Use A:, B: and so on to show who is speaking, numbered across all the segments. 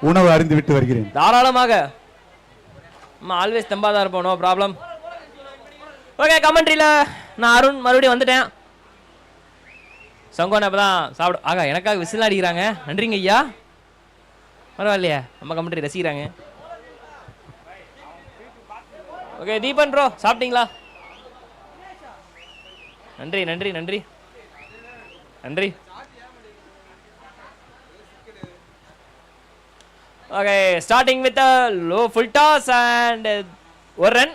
A: உணவு அருந்து விட்டு வருகிறேன்.
B: தாராளமாக. ஆல்வேஸ் தெம்பாதான் இருப்போம், நோ ப்ராப்ளம். ஓகே, கமெண்ட்ரியில் நான் அருண் மறுபடியும் வந்துட்டேன். சங்கோன் அப்போ தான் சாப்பிடு. ஆகா, எனக்காக விசில் அடிக்கிறாங்க. நன்றிங்க ஐயா. பரவாயில்லையா, நம்ம கமெண்ட்ரி ரசிக்கிறாங்க. ஓகே, தீபன் ப்ரோ சாப்பிட்டீங்களா? நன்றி நன்றி நன்றி நன்றி. Okay, starting with low full toss and ஒரு run.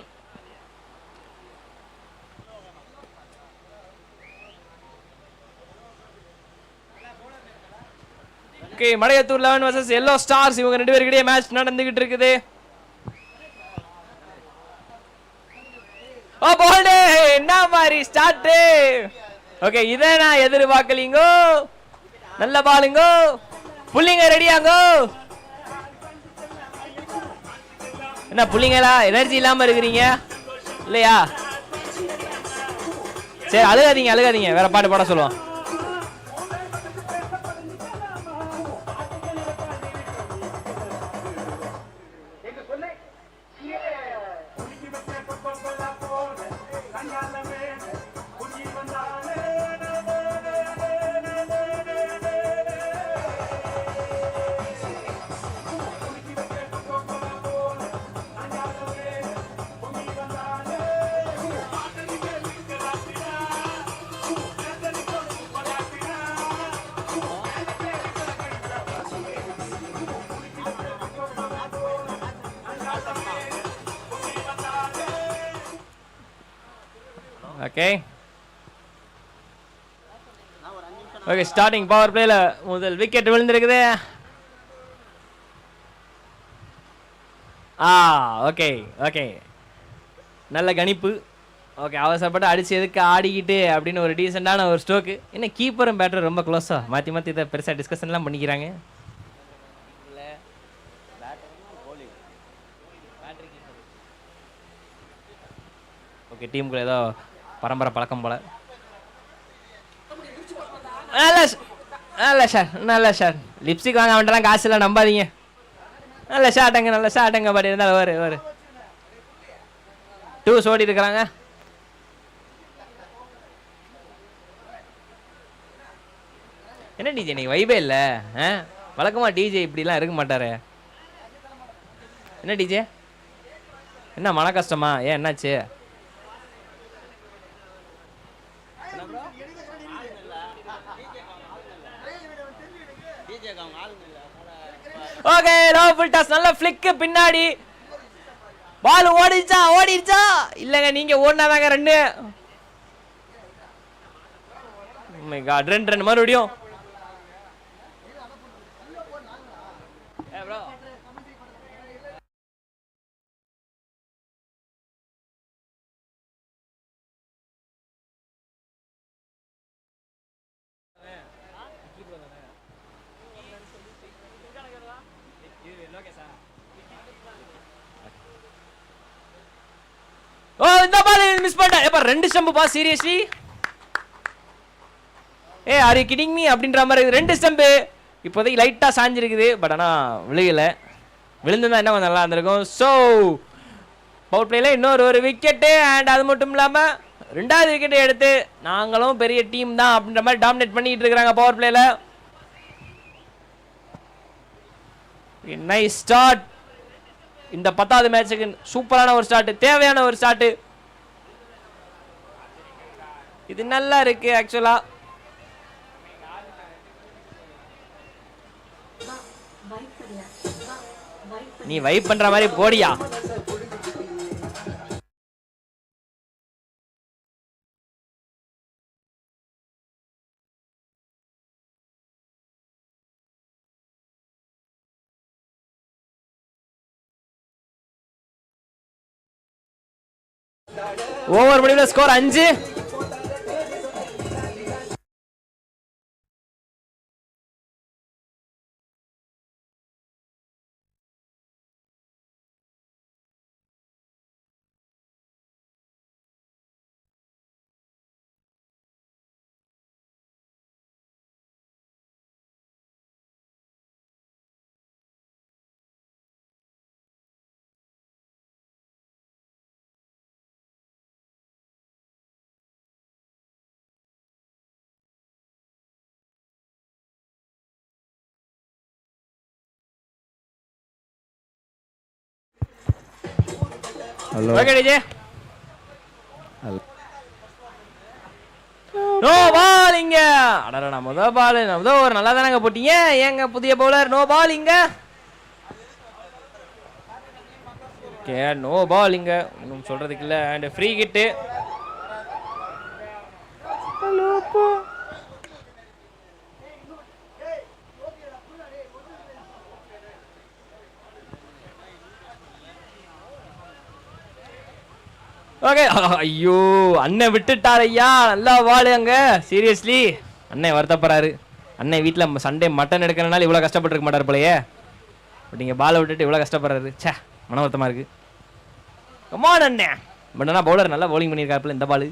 B: Okay, Madaiyathur 11 versus yellow stars. இவங்க ரெண்டு பேருக்கிட்டே மேட்ச் நடந்துகிட்டு இருக்குது. ஓ போல்டு, என்ன மாதிரி ஸ்டார்ட். ஓகே, இதை நான் எதிர்பார்க்கலீங்கோ. நல்ல பாலுங்கோ. புள்ளிங்க ரெடியாங்கோ. என்ன புள்ளிங்களா, எனர்ஜி இல்லாம இருக்கிறீங்க இல்லையா? சரி, அழுகாதீங்க அழுகாதீங்க, வேற பாட்டு பாட சொல்லுவோம். ஓகே ஓகே, ஸ்டார்டிங் பவர் பிளேல முதல் விக்கெட் விழுந்திருக்குது. ஓகே ஓகே, நல்ல கணிப்பு. ஓகே, அவசரப்பட்டு அடிச்சு எதுக்கு ஆடிக்கிட்டு அப்படின்னு ஒரு டீசெண்டான ஒரு ஸ்ட்ரோக்கு. என்ன கீப்பரும் பேட்டரும் ரொம்ப க்ளோஸா மாற்றி மாற்றி இதை பெருசாக டிஸ்கஷன்லாம் பண்ணிக்கிறாங்க. ஓகே, டீமுக்குள்ள ஏதோ பரம்பரை பழக்கம் போல. நல்ல ஷாட் நல்ல ஷாட். லிப்ஸ்டிக் வாங்க அவன்டெல்லாம் காசு இல்லை, நம்பாதீங்க. நல்ல ஷாட்டுங்க நல்ல ஷாட்டுங்க. பட் இருந்தாலும் ஒரு டூஸ் ஓடி இருக்கிறாங்க. என்ன டிஜே நீ வைபே இல்லை? வழக்கமாக டிஜே இப்படிலாம் இருக்க மாட்டாரு. என்ன டிஜே, என்ன மன கஷ்டமா? ஏன் என்னாச்சு? ஓகே, லோ ஃபுல் டாஸ், நல்ல ஃபிளிக் பின்னாடி. பால் ஓடிடுச்சா? இல்லங்க, நீங்க ஓடினாதாங்க ரன்னு. ஓ மை காட், ரெண்டு ரன் மறுபடியும். ஓ, இந்த பால் மிஸ் பண்ணிட்டேன். எப்ப ரெண்டு ஸ்டம்ப் பா, seriously? Are you kidding me அப்படின்ற மாதிரி இருக்குது. ரெண்டு ஸ்டம்ப் இப்போதைக்கு லைட்டாக சாஞ்சிருக்குது. பட் ஆனால் விழுகலை. விழுந்துதான் என்ன கொஞ்சம் நல்லா இருந்திருக்கும். ஸோ பவர் பிளேல இன்னொரு ஒரு விக்கெட்டு. அண்ட் அது மட்டும் இல்லாமல் ரெண்டாவது விக்கெட்டை எடுத்து நாங்களும் பெரிய டீம் தான் அப்படின்ற மாதிரி டாமினேட் பண்ணிட்டு இருக்கிறாங்க பவர் பிளேல. Nice start. இந்த 10வது மேட்சுக்கு சூப்பரான ஒரு ஸ்டார்ட், தேவையான ஒரு ஸ்டார்ட். இது நல்லா இருக்கு ஆக்சுவலா. நீ வைப் பண்ற மாதிரி போடியா. ஓவர் முடிவில் score 5. Okay DJ. No ball இங்க. அடடா முதல் பால் ஒரு நல்லா தானங்க போட்டீங்க. ஏங்க புதிய பவுலர் நோ பால் இங்க. ஓகே நோ பால் இங்க. ஒன்றும் சொல்றதுக்கு இல்லை. And free kit. ஓகே ஐயோ அண்ணன் விட்டுட்டார் ஐயா. நல்லா வாழு அங்க. சீரியஸ்லி அண்ணன் வருத்தப்படுறாரு. அண்ணன் வீட்டில் சண்டே மட்டன் எடுக்கிறனால இவ்வளோ கஷ்டப்பட்டுருக்க மாட்டார் போலையே. பட் நீங்கள் பாலை விட்டுட்டு இவ்வளோ கஷ்டப்படுறாரு. சே மன வருத்தமாக இருக்கு. கமான் அண்ணன். பட் ஆனால் பவுலர் நல்லா பவுலிங் பண்ணியிருக்காருல இந்த பால்.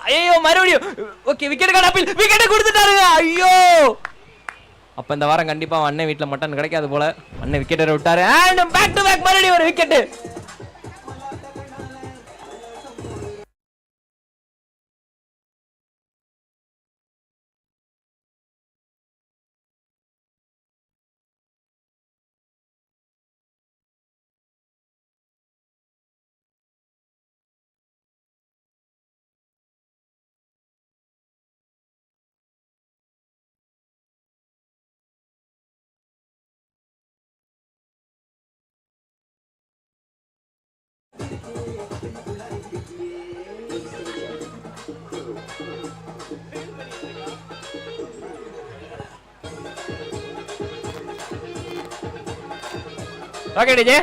B: ஐயோ மறுபடியும். ஓகே விக்கெட் காணாப்பில். விக்கெட்டை கொடுத்துட்டாருங்க. ஐயோ அப்போ இந்த வாரம் கண்டிப்பாக அண்ணன் வீட்டில் மட்டன் கிடைக்காது போல. அண்ணன் விக்கெட்டை விட்டாரு. அண்ட் பேக் டு பேக் மறுபடியும் ஒரு wicket. Okay DJ.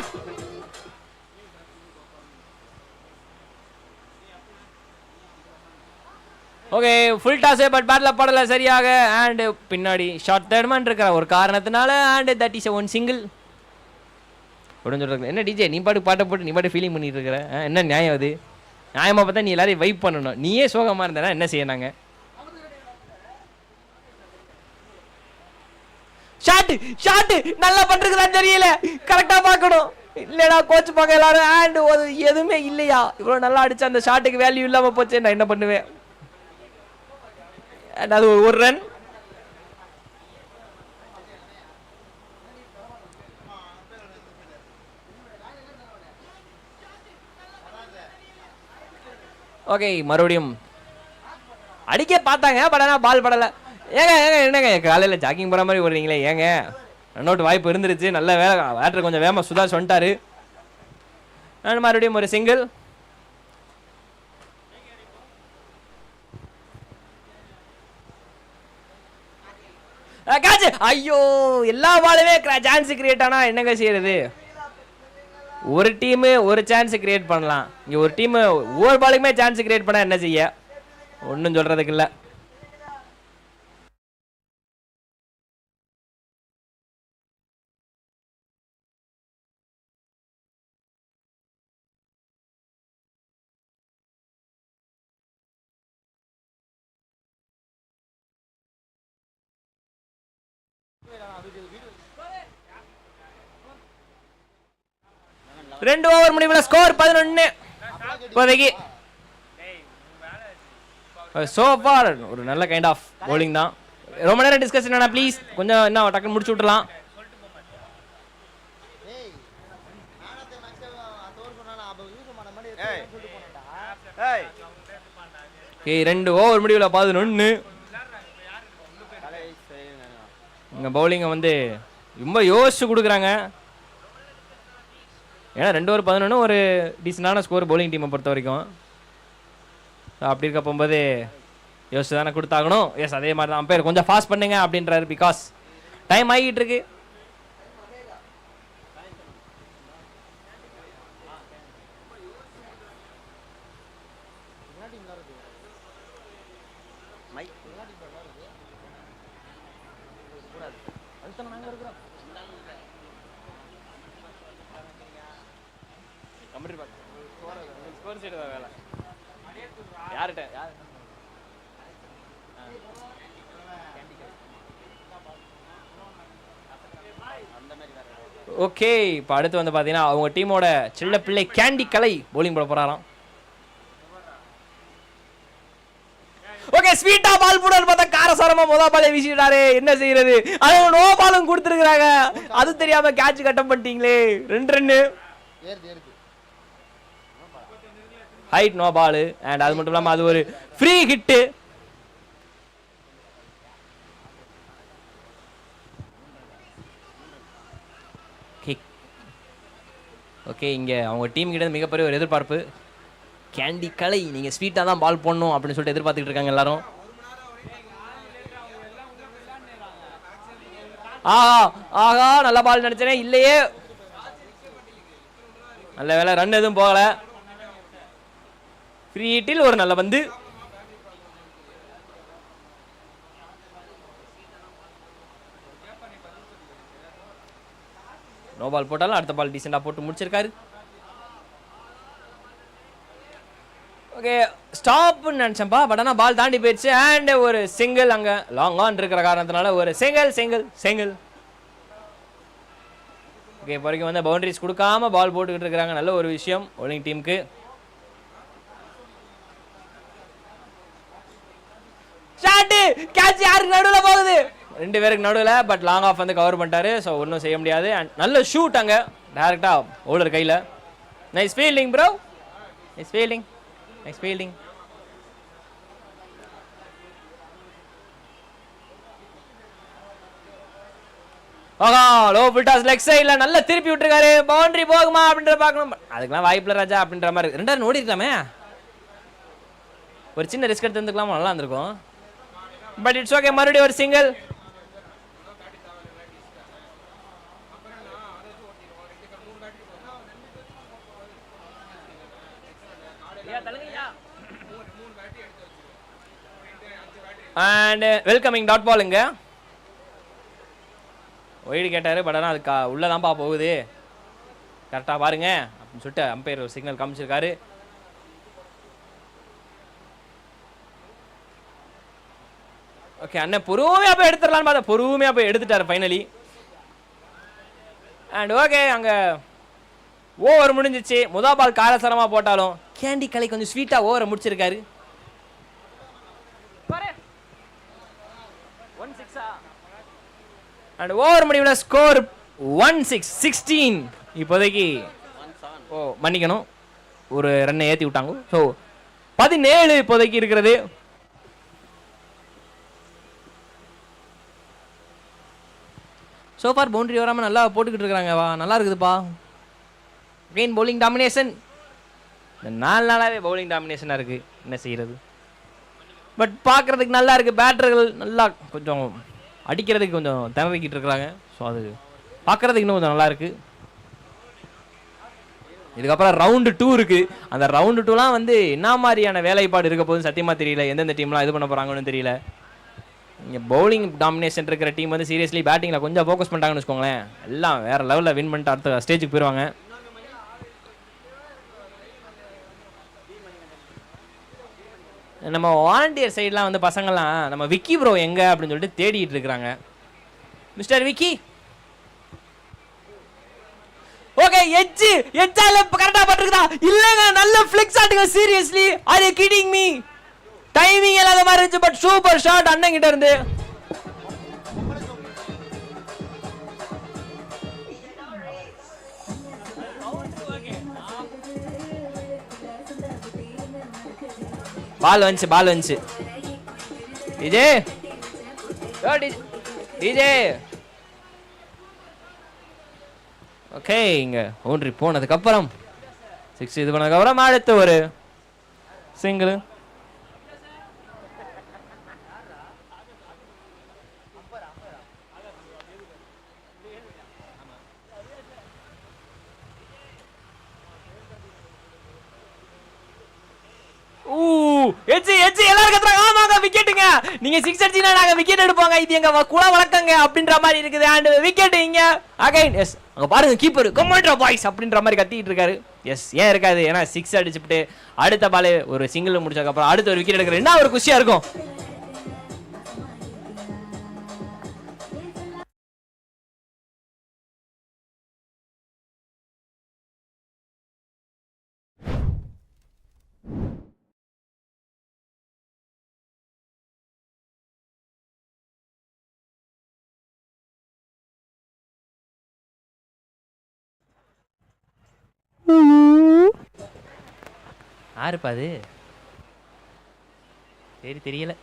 B: Okay full toss but battle படலை சரியாக. அண்ட் பின்னாடி ஷார்ட் தேர்ட்மேன் இருக்கிற ஒரு காரணத்தினால and that is one single அப்படின்னு சொல்கிறாங்க. என்ன டிஜே நீ பாட்டு பாட்டை போட்டு நீ பாட்டு ஃபீலிங் பண்ணிட்டு இருக்கிற. என்ன நியாயம் அது? நியாயமாக பார்த்தா நீ எல்லாரையும் வைப் பண்ணணும். நீயே சோகமாக இருந்தேன்னா என்ன செய்யணாங்க? ஷாட்டு ஷாட்டு நல்லா பண்றதுதான் தெரியல. கரெக்டா பார்க்கணும். இல்லடா கோச் பார்க்க எல்லாரும் அண்ட் எதுவுமே இல்லையா. இவ்வளவு நல்லா அடிச்ச அந்த ஷாட்டுக்கு வேல்யூ இல்லாம போச்சு. நான் என்ன பண்ணுவேன்? அது ஒரு ரன். ஓகே மறுபடியும் அடிக்க பார்த்தாங்க. பட் ஆனால் பால் படலை. ஏங்க ஏங்க என்னங்க காலையில் ஜாக்கிங் போகிற மாதிரி ஓடுறீங்களே ஏங்க? ரன் அவுட் வாய்ப்பு இருந்துருச்சு. நல்ல வேலை பேட்டர் கொஞ்சம் வேகமாக சுதாஷ் வந்துட்டாரு. அண்ட் மறுபடியும் ஒரு சிங்கிள். ஐயோ எல்லா பாலுமே சான்ஸ் கிரியேட் ஆனால் என்னங்க செய்யறது? ஒரு டீமு ஒரு சான்ஸ் கிரியேட் பண்ணலாம். இங்கே ஒரு டீமு ஒவ்வொரு பாலுக்குமே சான்ஸ் கிரியேட் பண்ணால் என்ன செய்ய? ஒன்றும் சொல்கிறதுக்கு இல்லை. ரெண்டு ஓவர் முடிவில் ஸ்கோர் 11. இப்போதைக்கு சோ ஃபார் ஒரு நல்ல கைண்ட் ஆஃப் பவுலிங் தான். ரொம்ப நேரம் டிஸ்கஷன் வேணா ப்ளீஸ். கொஞ்சம் என்ன டக்குன்னு முடிச்சு விட்டுலாம். ரெண்டு ஓவர் முடிவில் 11. இங்கே பவுலிங்கை வந்து ரொம்ப யோசிச்சு கொடுக்குறாங்க. ஏன்னா 2 ஓவர் 11 ஒரு டீசெண்டான ஸ்கோர் பவுலிங் டீமை பொறுத்த வரைக்கும். அப்படி இருக்க போகும்போது யோசிச்சு தானே கொடுத்தாகணும். எஸ் அதே மாதிரி தான் அம்பையர் கொஞ்சம் ஃபாஸ்ட் பண்ணுங்க அப்படின்றாரு. பிகாஸ் டைம் ஆகிட்டு இருக்கு. ஓகே இப்போ அடுத்து வந்து பார்த்தீங்கன்னா அவங்க டீமோட சின்ன பிள்ளை கேண்டி கலை பவுலிங் போட போறாராம். ஓகே ஸ்வீட்டா பால் போடுன்னு பார்த்தா காரசாரமா முதல் பாலே வீசிட்டாரு. என்ன செய்யறது? அது நோ பாலும் கொடுத்துருக்காங்க. அது தெரியாம கேட்ச் கட்டம் பண்ணிட்டீங்களே. 2 ரன்னு. ஹைட் நோ பால். அண்ட் அது மட்டும் இல்லாமல் அது ஒரு ஃப்ரீ ஹிட்டு. ஓகே, இங்கே அவங்க டீம் கிட்ட மிகப்பெரிய ஒரு எதிர்பார்ப்பு. கேண்டி கலை நீங்கள் ஸ்வீட்டாக தான் பால் போடணும் அப்படின்னு சொல்லிட்டு எதிர்பார்த்துக்கிட்டு இருக்காங்க எல்லாரும். ஆஹா ஆஹா, நல்ல பால் நினைச்சேனே, இல்லையே. நல்ல வேலை, ரன் எதுவும் போகல. ஃப்ரீ ஹிட்டில் ஒரு நல்ல பந்து. நோ பால் போட்டாலும் அடுத்த பால் டீசெண்டாக போட்டு முடிச்சிருக்காரு. ஓகே, ஸ்டாப்னு நினச்சேன்ப்பா, பட் ஆனால் பால் தாண்டி போயிடுச்சு. அண்ட் ஒரு சிங்கிள். அங்கே லாங் ஆன் இருக்கிற காரணத்தினால ஒரு சிங்கிள். ஓகே, இப்போ வரைக்கும் வந்து பவுண்டரிஸ் கொடுக்காம பால் போட்டுக்கிட்டு இருக்கிறாங்க. நல்ல ஒரு விஷயம் bowling டீமுக்கு. ஷாட், கேட்ச் யாருக்கு நடுவில் போகுது? 2 பேருக்கு நடுவில். பட் லாங் ஆஃப் வந்து கவர் பண்ணிட்டாரு. ஸோ ஒன்றும் செய்ய முடியாது. அண்ட் நல்ல ஷூட் அங்கே டேரெக்டாக பவுலர் கையில். Nice fielding bro, nice fielding. ஆஹா, லோ ஃபுல் டாஸ் லெக் சைடில் நல்லா திருப்பி விட்டுருக்காரு. பவுண்டரி போகுமா அப்படின்ற பார்க்கணும். அதுக்கெல்லாம் வாய்ப்பில்லை ராஜா அப்படின்ற மாதிரி. 2 ரன் ஓடி இருக்கலாமே, ஒரு சின்ன ரிஸ்க் எடுத்து வந்துக்கலாமா, நல்லா இருந்திருக்கும். பட் இட்ஸ் ஓகே, மறுபடியும் ஒரு சிங்கிள். அண்ட் வெல்கமிங் டாட் பாலுங்க. ஒய்டு கேட்டார், பட் ஆனால் அதுக்கு உள்ளதான்ப்பா போகுது, கரெக்டாக பாருங்க அப்படின்னு சொல்லிட்டு அம்பையர் ஒரு சிக்னல் காமிச்சிருக்காரு. ஓகே, அண்ணன் பொறுமையாக போய் எடுத்துடலான்னு பார்த்தா பொறுமையாக போய் எடுத்துட்டார் ஃபைனலி. அண்ட் ஓகே, அங்கே ஓவர் முடிஞ்சிச்சு. முதல் பால் காரசாரமாக போட்டாலும் கேண்டி கலை கொஞ்சம் ஸ்வீட்டாக ஓவரை முடிச்சிருக்காரு. அண்ட் ஓவர் முடிவில் ஸ்கோர் 16. இப்போதைக்கு மன்னிக்கணும், ஒரு ரன்னை ஏற்றி விட்டாங்க. ஸோ 17 இப்போதைக்கு இருக்கிறது. சோஃபார் பவுண்டரி வராமல் நல்லா போட்டுக்கிட்டு இருக்கிறாங்க. வா, நல்லா இருக்குதுப்பா. Again bowling domination. இந்த 4 நாளாகவே பவுலிங் டாமினேஷனாக இருக்குது, என்ன செய்கிறது. பட் பார்க்குறதுக்கு நல்லா இருக்குது. பேட்டர்கள் நல்லா கொஞ்சம் அடிக்கிறதுக்கு கொஞ்சம் திணறிக்கிட்டு இருக்கிறாங்க. ஸோ அது பார்க்குறதுக்கு இன்னும் கொஞ்சம் நல்லா இருக்குது. இதுக்கப்புறம் ரவுண்டு 2 இருக்குது. அந்த ரவுண்டு 2லாம் வந்து என்ன மாதிரியான வேலைப்பாடு இருக்க போகுதுன்னு சத்தியமாக தெரியல. எந்தெந்த டீம்லாம் இது பண்ண போகிறாங்கன்னு தெரியல. இங்கே பவுலிங் டாமினேஷன் இருக்கிற டீம் வந்து சீரியஸ்லி பேட்டிங்கில் கொஞ்சம் ஃபோக்கஸ் பண்ணிட்டாங்கன்னு வச்சுக்கோங்களேன், எல்லாம் வேறு லெவலில் வின் பண்ணிட்டு அடுத்த ஸ்டேஜுக்கு போயிடுவாங்க. நம்ம வாலண்டியர் சைட்லாம் வந்து பசங்கள்லாம் நம்ம விக்கி ப்ரோ எங்கே அப்படின்னு சொல்லிட்டு தேடிட்டு இருக்கிறாங்க. மிஸ்டர் விக்கி, ஓகே, எட்ஜால கரெக்டாக பட்டிருக்குதா? இல்லைங்க, நல்ல ஃபிளிக்ஸ் ஆட்டுங்க. Seriously, are you kidding me? Timing இல்லாத மாதிரி இருந்துச்சு, பட் சூப்பர் ஷாட் அண்ணன் கிட்ட இருந்து. பால் வந்துச்சு. டிஜே ஓகே, இங்க பவுண்டரி போனதுக்கு அப்புறம் 6 இது பண்ணதுக்கு அப்புறம் அடுத்து ஒரு சிங்கிள். எல்லாரும் கத்துறாங்க, ஆமாங்க விக்கெட்டுங்க, நீங்க 6 அடிச்சீங்கன்னா நாங்க விக்கெட் எடுப்போங்க, இது எங்க குல வழக்கங்க அப்படின்ற மாதிரி இருக்குது. அண்ட் விக்கெட் இங்க அகைன். எஸ், அங்க பாருங்க கீப்பர் கமாண்டர் பாய்ஸ் அப்படின்ற மாதிரி கத்திட்டு இருக்காரு. எஸ், ஏன் இருக்காது, ஏன்னா 6 அடிச்சுட்டு அடுத்த பால் ஒரு சிங்கிள் முடிச்சதுக்கு அப்புறம் அடுத்த ஒரு விக்கெட் எடுக்கிற என்ன ஒரு குஷியா இருக்கும். யாருப்பா அது? சரி தெரியல.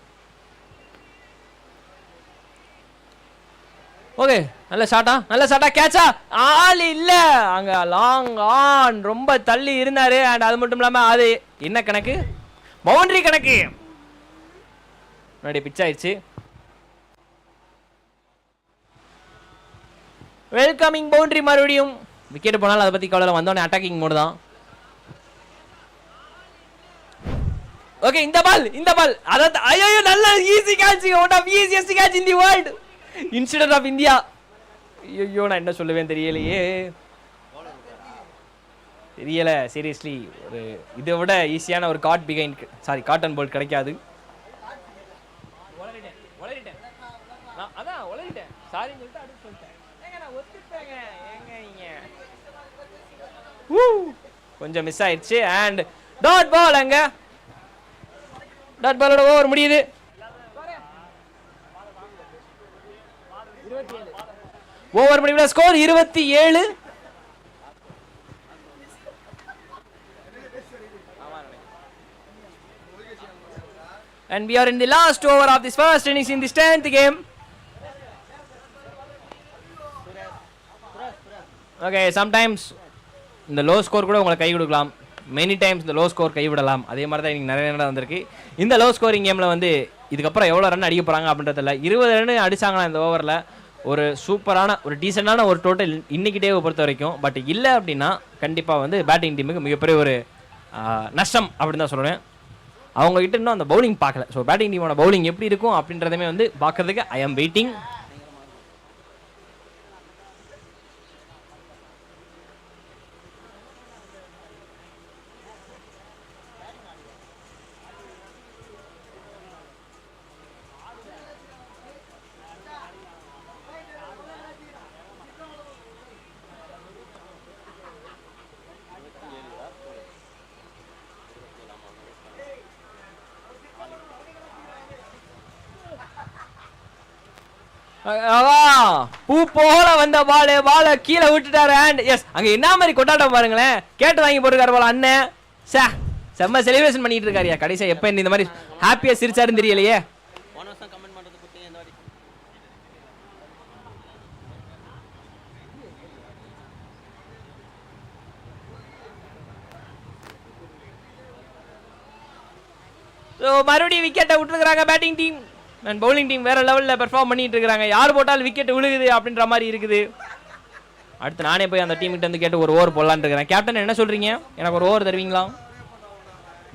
B: ஓகே, நல்ல ஷாட்டா கேட்சா. ஆள் இல்ல அங்க, லாங் ஆன், ரொம்ப தள்ளி இருந்தாரு. அண்ட் அது மட்டும் இல்லாம அது என்ன கணக்கு, பவுண்டரி கணக்கு. முன்னாடி பிச் ஆயிடுச்சு. Welcoming boundary. மறுபடியும் விக்கெட் போனாலும் அதை பத்தி கவலை, வந்தோடனே அட்டாக்கிங் மோடு தான். ஓகே, இந்த பால் அதாவது ஐயோ நல்ல easy catch, one of easiest catch in the world incident of India. ஐயோ நான் என்ன சொல்லுவேன் தெரியலையே, தெரியல சீரியஸ்லி. ஒரு இதை விட ஈஸியான ஒரு caught behind, sorry caught and bowled கிடைக்காது. அதான் உளறிட்டேன், சாரி சொல்லிட்டு அடுத்து சொல்லிட்டேன். நான் ஒத்துட்டேங்க, கொஞ்சம் மிஸ் ஆயிடுச்சு. And dot ball. அங்க டாட் பாலோட ஓவர் முடியுது. ஓவர் முடிவுல score 27. And we are in the last over of this first innings in this 10th game. Okay, sometimes இந்த லோ ஸ்கோர் கூட உங்களுக்கு கை கொடுக்கலாம், மெனி டைம்ஸ் இந்த லோ ஸ்கோர் கைவிடலாம். அதே மாதிரி தான் இன்னைக்கு நிறைய நேரம் வந்திருக்கு. இந்த லோ ஸ்கோரிங் கேமில் வந்து இதுக்கப்புறம் எவ்வளோ ரன் அடிக்க போகிறாங்க அப்படின்றதில்ல. 20 ரன் அடிச்சாங்களா இந்த ஓவரில், ஒரு சூப்பரான ஒரு டீசெண்டான ஒரு டோட்டல் இன்னைக்கு டேவை பொறுத்த வரைக்கும். பட் இல்லை அப்படின்னா கண்டிப்பாக வந்து பேட்டிங் டீமுக்கு மிகப்பெரிய ஒரு நஷ்டம் அப்படின்னு தான் சொல்லுவேன். அவங்ககிட்ட இன்னும் அந்த பவுலிங் பார்க்கல. ஸோ பேட்டிங் டீமோட பவுலிங் எப்படி இருக்கும் அப்படின்றதுமே வந்து பார்க்கறதுக்கு ஐ ஆம் வெயிட்டிங். பூ போல வந்த பால கீழே விட்டுட்டாரு. அண்ட் எஸ், அங்க என்ன மாதிரி கொண்டாட்டம் பாருங்களேன், கேட்டு வாங்கி போட்டுருக்காரு போல அண்ணன். செம்ம செலிப்ரேஷன் பண்ணிட்டு இருக்காருயா. கடைசியா எப்ப இந்த மாதிரி ஹாப்பியா சிரிச்சாருன்னு தெரியலையே. மறுபடியும் விக்கெட்டை விட்டுருக்காங்க batting team. And bowling team வேற லெவலில் பெர்ஃபார்ம் பண்ணிட்டு இருக்காங்க. யார் போட்டாலும் விக்கெட் விழுகுது அப்படின்ற மாதிரி இருக்குது. அடுத்து நானே போய் அந்த டீம் கிட்ட வந்து கேட்டு ஒரு ஓவர் போடலான்னு இருக்கிறேன். கேப்டன் என்ன சொல்றீங்க, எனக்கு ஒரு ஓவர் தருவீங்களா?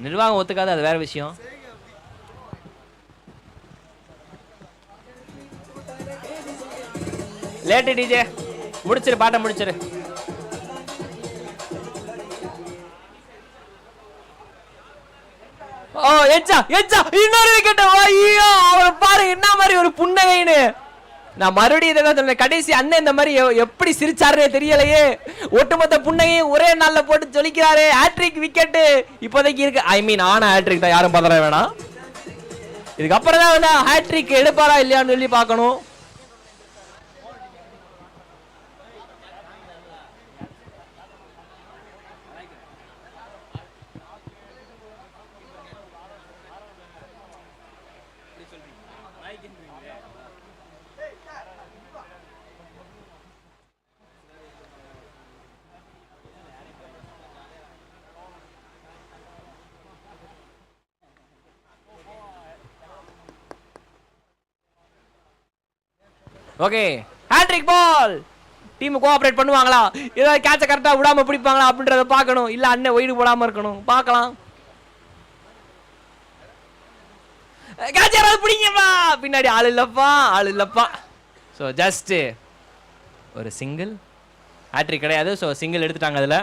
B: நிர்வாகம் ஒத்துக்காது, அது வேற விஷயம். லேட்டு டிஜே, முடிச்சிரு பாட்டை முடிச்சிரு. ஓ எச்சா இன்னொரு விக்கெட். ஐயோ அவரை பாரு என்ன மாதிரி ஒரு புன்னகைன்னு. நான் மறுபடியும் இதை தான் சொன்னேன், கடைசி அண்ணன் இந்த மாதிரி எப்படி சிரிச்சாருன்னே தெரியலையே. ஒட்டுமொத்த புன்னகையும் ஒரே நாள்ல போட்டு ஜொலிக்கிறாரு. ஹேட்ரிக் விக்கெட் இப்போதைக்கு இருக்கு. ஐ மீன் ஆனா ஹேட்ரிக் தான், யாரும் பதற வேணாம். இதுக்கப்புறம் தான் வந்து ஹேட்ரிக் எடுப்பாரா இல்லையான்னு சொல்லி பார்க்கணும். ஓகே, ஹேட்ரிக் பால். டீம் கோஆபரேட் பண்ணுவாங்களா, ஏதாவது கேட்சை கரெக்டா விடாம பிடிப்பாங்களா அப்படின்றத பார்க்கணும். இல்ல அண்ணன் ஒயிடு போடாம இருக்கணும், பார்க்கலாம். கேட்ச் யாராவது பிடிங்கப்பா, பின்னாடி ஆள் இல்லப்பா. ஸோ ஜஸ்ட் ஒரு சிங்கிள், ஹேட்ரிக் கிடையாது. ஸோ சிங்கிள் எடுத்துட்டாங்க அதில்.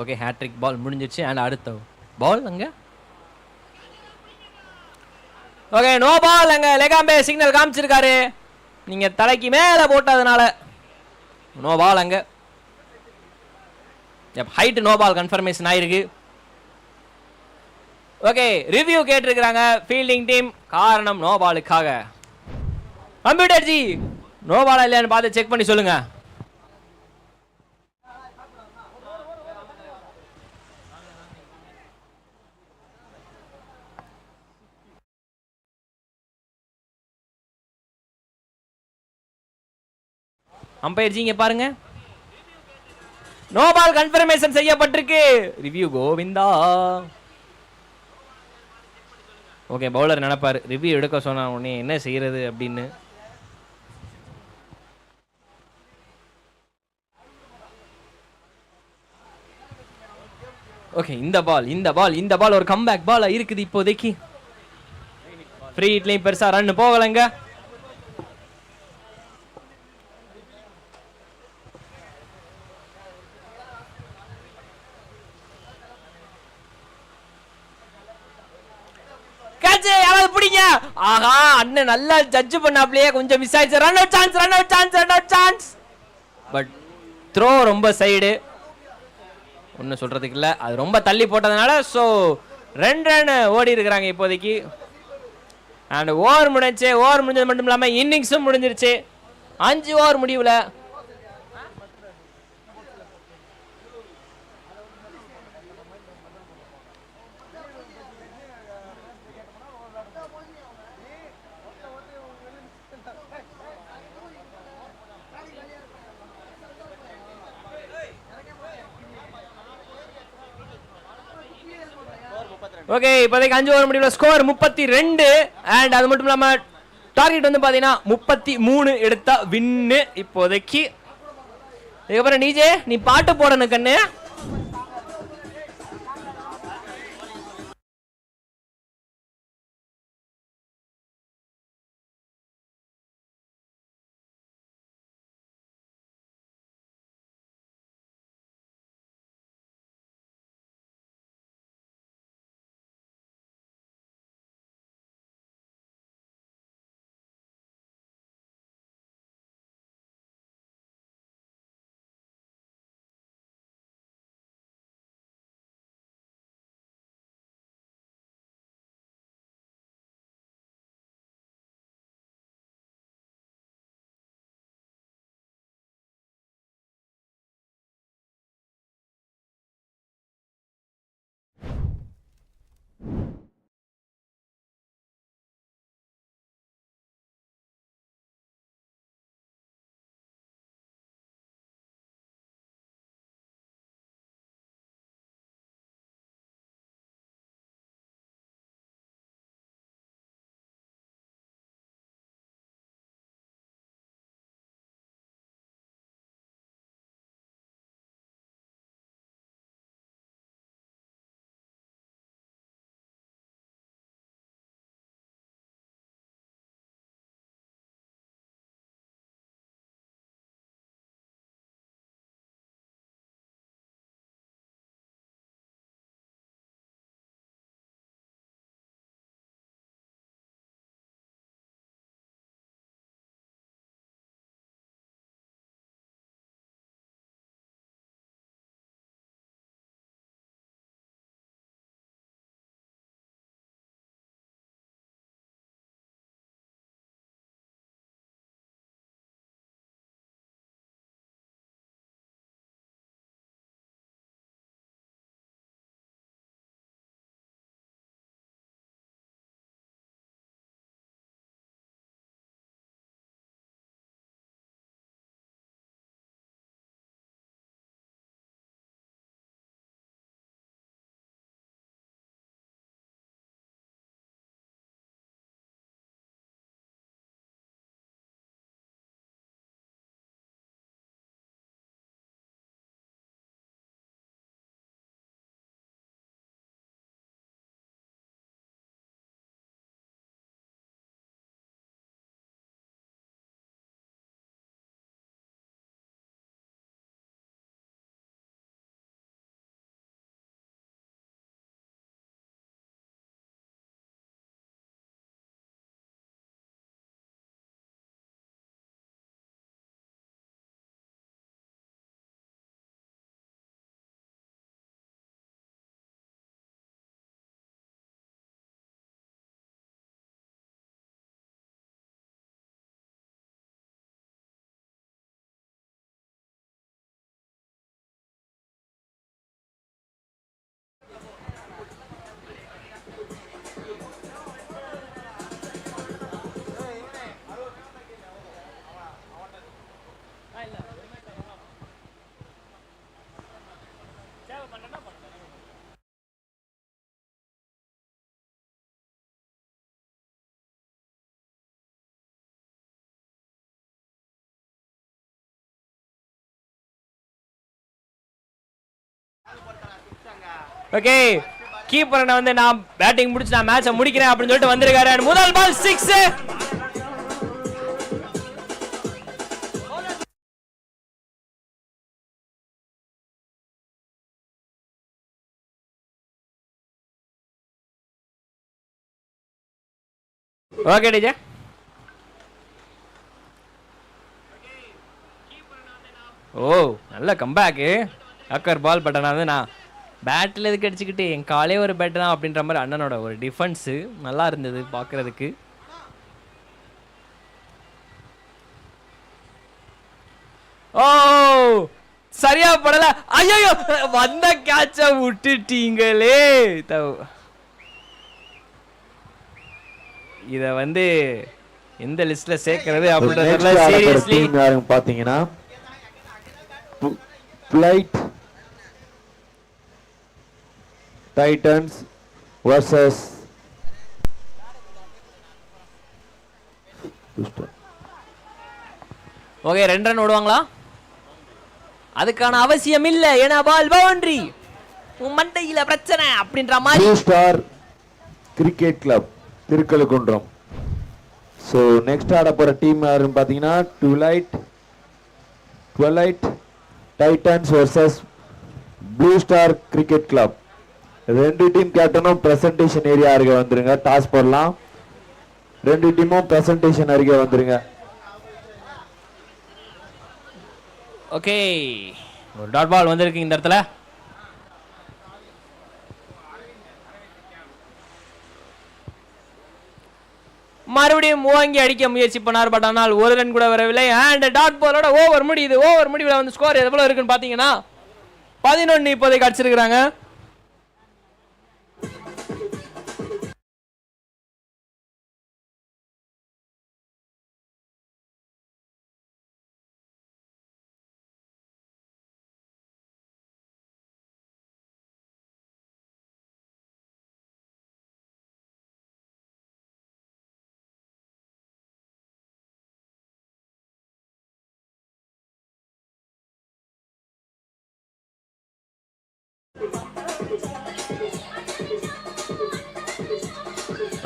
B: ஓகே, ஹேட்ரிக் பால் முடிஞ்சிச்சு. அண்ட் அடுத்த பால் அங்க ஓகே, நோ பால். அங்க லெகாம்பே சிக்னல் காமிச்சிருக்காரு, நீங்க தலைக்கு மேல போட்டதுனால நோ பால். அங்க ஹைட் நோ பால் கன்ஃபர்மேஷன் ஆயிருக்கு. ஓகே, ரிவ்யூ கேட்டிருக்கிறாங்க ஃபீல்டிங் டீம். காரணம் நோ பாலுக்காக. கம்ப்யூட்டர் ஜி, நோ பாலா இல்லையான்னு பார்த்து செக் பண்ணி சொல்லுங்க. அம்பையர் ஜி இங்க பாருங்க, நோ பால் கன்ஃபர்மேஷன் செய்யப்பட்டிருக்கு. ரிவ்யூ கோவிந்தா. ஓகே, பவுலர் நினைப்பாரு ரிவ்யூ எடுக்க சொன்ன உடனே என்ன செய்யறது அப்படின்னு. ஓகே, இந்த பால் ஒரு கம்பேக் பால் இருக்குது இப்போதைக்கு. ஃப்ரீ ஹிட்லயும் பெருசா ரன் போகலங்க. யாராவது பிடிங்க. ஆஹா, அண்ணன் நல்லா ஜட்ஜ் பண்ணாப்லயே, கொஞ்சம் மிஸ் ஆயிடுச்சு. Run out chance. But throw ரொம்ப சைடு, ஒன்றும் சொல்றதுக்கு இல்லை. அது ரொம்ப தள்ளி போட்டதுனால ஸோ 2 ரன் ஓடி இருக்கிறாங்க இப்போதைக்கு. அண்ட் ஓவர் முடிஞ்சது மட்டும் இல்லாமல் இன்னிங்ஸும் முடிஞ்சிருச்சு. 5 ஓவர் முடிவில். ஓகே, இப்போதைக்கு 5 ஓவர் முடிவில் ஸ்கோர் 32. அண்ட் அது மட்டும் இல்லாமல் டார்கெட் வந்து பார்த்தீங்கன்னா 33 எடுத்தா வின்னு இப்போதைக்கு. இதுக்கப்புறம் நீஜே நீ பாட்டு போடணும் கண்ணு. ஓகே கீப்பர் வந்து நான் பேட்டிங் முடிச்சு நான் மேட்சை முடிக்கிறேன் அப்படின்னு சொல்லிட்டு வந்திருக்காரு. முதல் பால் 6. Okay DJ. ஓ நல்ல கம்பேக்கு. அக்கர் பால் பட் ஆனால் வந்து நான் பேட்டில் எதுக்கு அடிச்சுக்கிட்டு என் காலே ஒரு பேட்டு தான் அப்படின்ற மாதிரி அண்ணனோட ஒரு டிஃபென்ஸு நல்லா இருந்தது பார்க்குறதுக்கு. ஓ சரியா படல. ஐயோ வந்த கேட்ச விட்டுட்டீங்களே. இத வந்து எந்த லிஸ்ட்ல சேர்க்கிறது அப்படின்றதுல சீரியஸ்லி
A: பாத்தீங்கன்னா flight Titans vs
B: okay 2 run ஓடுவாங்களா? அதுக்கான அவசியம் இல்ல. ஏன்னா பால் பவுண்டரி. மண்டையில பிரச்சனை அப்படின்ற மாதிரி.
A: Blue Star Cricket Club Thirukazhukundram. So next ஆட போற டீம் யாருன்னு பாத்தீங்கன்னா Twilight Titans vs Blue Star Cricket Club. 2 team captain presentation area அருகே வந்துருங்க. டாஸ் போடலாம். 2 டீமும் பிரசன்டேஷன் அருகே வந்துருங்க.
B: ஓகே ஒரு டாட் பால் வந்திருக்கு இந்த இடத்துல. மறுபடியும் வாங்கி அடிக்க முயற்சி பண்ணார். பட் ஆனால் ஒரு ரன் கூட வரவில்லை. அண்ட் டாட் பாலோட ஓவர் முடியுது. ஓவர் முடிவில் வந்து ஸ்கோர் எவ்வளவு இருக்குன்னு பாத்தீங்கன்னா 11 இப்போதைக்கு அடிச்சிருக்காங்க.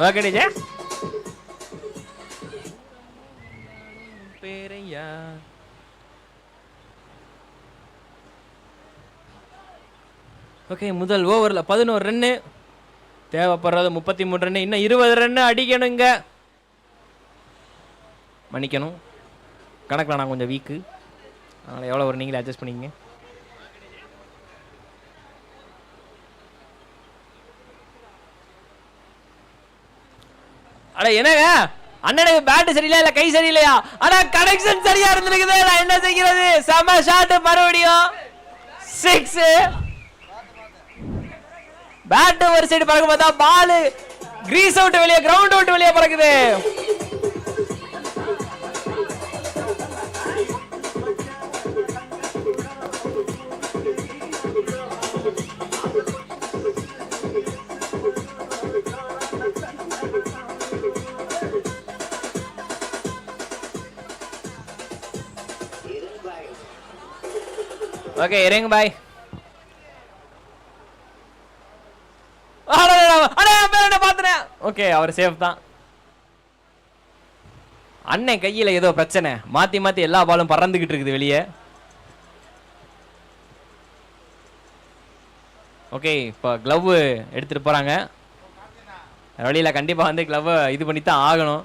B: Okay DJ. பேரையா ஓகே முதல் ஓவரில் 11 ரன்னு தேவைப்படுறது 33 ரன்னு. இன்னும் 20 ரன்னு அடிக்கணுங்க. மன்னிக்கணும் கணக்கில் நான் கொஞ்சம் வீக்கு. அதனால் எவ்வளோ ஒரு நீங்களே அட்ஜஸ்ட் பண்ணிக்கங்க. அட என்னங்க அண்ணனுக்கு பேட் சரியில்லையா இல்ல கை சரியில்லையா? ஆனா கனெக்ஷன் சரியா இருந்திருக்குது. நான் என்ன செய்கிறது? செம ஷாட் மறுபடியும் 6. பேட் ஒரு சைடு பறக்க பார்த்தா பால் கிரீஸ் அவுட் வெளியே கிரவுண்ட் அவுட் வெளியே பறக்குது. ஓகே இறங்க பாய். ஓகே அவர் சேஃப் தான். அண்ணன் கையில ஏதோ பிரச்சனை. மாத்தி மாத்தி எல்லா பாலும் பறந்துகிட்டு இருக்குது வெளியே. ஓகே இப்போ கிளவ் எடுத்துட்டு போறாங்க. வழியில கண்டிப்பா வந்து கிளவ் இது பண்ணி தான் ஆகணும்.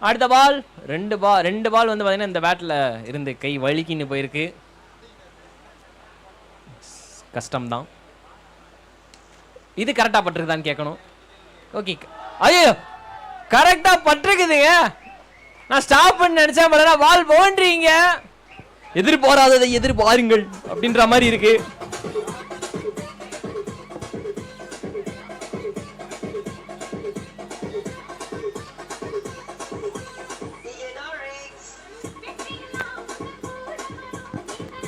B: அடுத்த பால் 2 பால் வந்து பார்த்தீங்கன்னா இந்த பேட்டில் இருந்து கை வலிக்கின்னு போயிருக்கு. கஷ்டம்தான். இது கரெக்டாக பட்டிருக்குதான்னு கேட்கணும். ஓகே ஐயோ கரெக்டாக பட்டிருக்குதுங்க. நான் ஸ்டாப் பண்ணி நினச்சேன். பட் பால் பவுண்டரிங்க. எதிர்பாராததை எதிர்பாருங்கள் அப்படின்ற மாதிரி இருக்கு.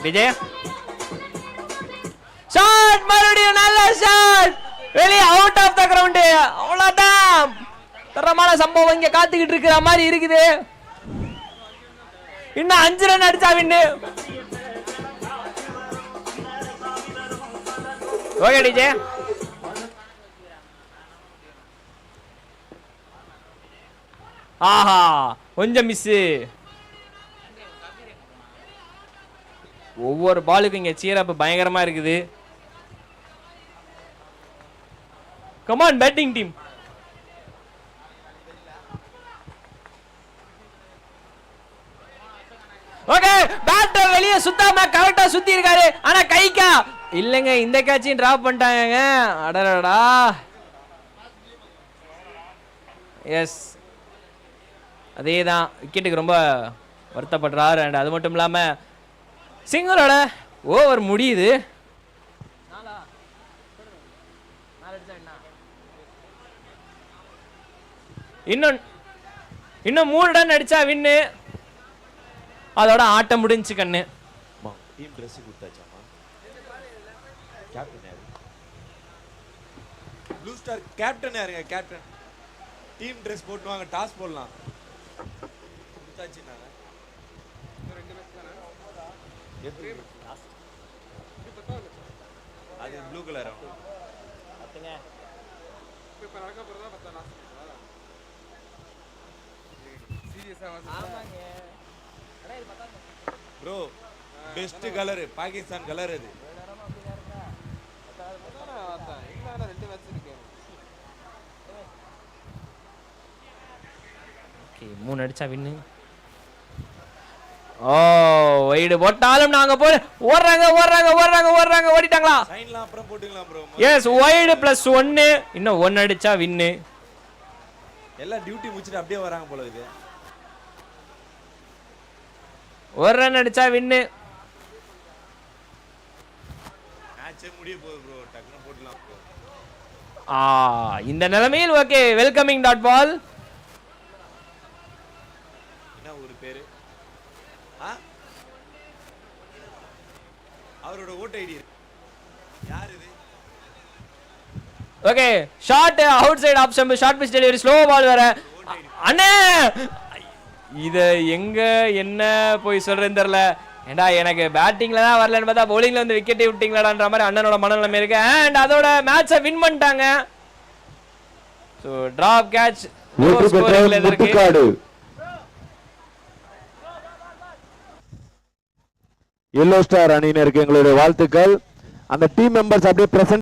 B: விஜய் ஷாட் மறுபடியும் நல்ல ஷாட் வெளியே அவுட் ஆஃப் த கிரவுண்ட். அவ்வளவுதான் தரமான சம்பவம் இங்க காத்துக்கிட்டு இருக்கிற மாதிரி இருக்குது. இன்னும் 5 ரன் அடிச்சா வின்னு. Okay DJ. ஆஹா கொஞ்சம் மிஸ். ஒவ்வொரு பாலுக்கும் இங்க சீரப் பயங்கரமா இருக்குது. Come on batting team. Okay bat வெளியே சுத்தாம கரெக்டா சுத்தி இருக்காரு. ஆனா கைக்கா இல்லங்க, இந்த கேட்சையும் டிராப் பண்ணிட்டாங்க. அடடடா. எஸ் அதேதான், விக்கெட்டுக்கு ரொம்ப வருத்தப்படுறாரு. அண்ட் அது மட்டும் இல்லாம சிங்கரோட ஓவர் முடியுது. இன்னும் 3 ரன் அடிச்சா வின்னு. அதோட ஆட்டம் முடிஞ்சு கண்ணு.
A: Team Dress கொடுத்தாச்சாமா? கேப்டன் யாரு? ப்ளூ ஸ்டார் கேப்டன் யாருங்க? கேப்டன் டீம் Dress போட்டு வாங்க, டாஸ் போடலாம். கொடுத்தாச்சுனாங்க. அது blue colour. Bro best colour Pakistan colour அது.
B: ஓகே 3 அடிச்சா வின்னு. ஓ வைடு போட்டாலும் நாங்க போய் ஓடுறாங்க ஓடுறாங்க ஓடுறாங்க ஓடுறாங்க. ஓடிட்டாங்களா?
A: சைன்லாம் அப்புறம் போட்டுக்கலாம் ப்ரோ.
B: S wide +1. இன்னும் 1 அடிச்சா வின்னு.
A: எல்லாம் டியூட்டி முடிச்சிட்டு அப்படியே வராங்க போல இது.
B: 1 ரன் அடிச்சா வின்னு.
A: மேட்சே முடிய போகுது ப்ரோ, டக்குனு போடலாம் ப்ரோ.
B: இந்த நிலைமையில் ஓகே வெல்கமிங் டாட் பால்.
A: என்ன ஒரு பேரு? அவரோட ஓட் ஐடி யார் இது?
B: Okay shot outside off stump, short pitch delivery, slow ball வேற. அண்ணே இத எங்க என்ன போய் சொல்றேன்னு தெரியல. ஏண்டா எனக்கு பேட்டிங்ல தான் வரலன்னு பார்த்தா பவுலிங்ல வந்து விக்கெட்டை விட்டீங்களான்ற மாதிரி அண்ணனோட மனநிலைமை இருக்கு. அண்ட் அதோட மேட்சை வின் பண்ணிட்டாங்க. ஸோ டிராப் கேட்ச் இருக்கு.
A: எல்லோ ஸ்டார் அணியினருக்கு எங்களுடைய வாழ்த்துக்கள். அந்த டீம் மெம்பர்ஸ் அப்படியே பிரசன்ட்